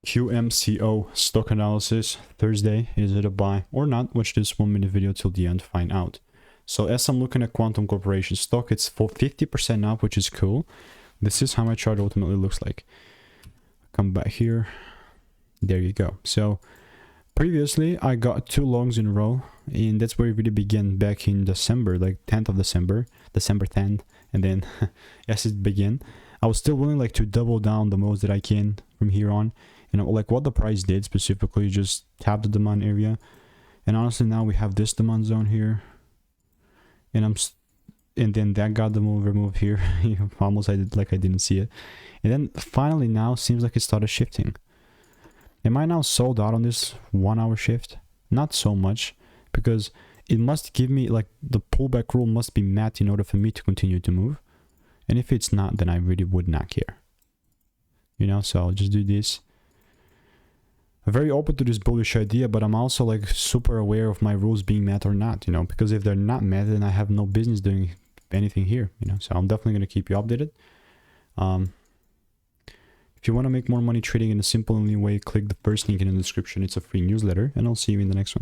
QMCO stock analysis Thursday. Is it a buy or not? Watch this 1-minute video till the end to find out. So as I'm looking at Quantum Corporation stock, it's for 50% up, which is cool. This is how my chart ultimately looks like. Come back here. There you go. So previously I got 2 longs in a row, and that's where it really began back in December, like 10th of December, December 10th. And then as it began, I was still willing like to double down the most that I can from here on. You know, like what the price did specifically, just tap the demand area. And honestly, now we have this demand zone here, and then that got the move removed here. Almost I didn't see it. And then finally now seems like it started shifting. Am I now sold out on this 1 hour shift? Not so much, because it must give me like the pullback rule must be met in order for me to continue to move. And if it's not, then I really would not care. You know, so I'll just do this. I'm very open to this bullish idea, but I'm also like super aware of my rules being met or not, you know, because if they're not met, then I have no business doing anything here, you know. So I'm definitely going to keep you updated. If you want to make more money trading in a simple and easy way, click the first link in the description. It's a free newsletter, and I'll see you in the next one.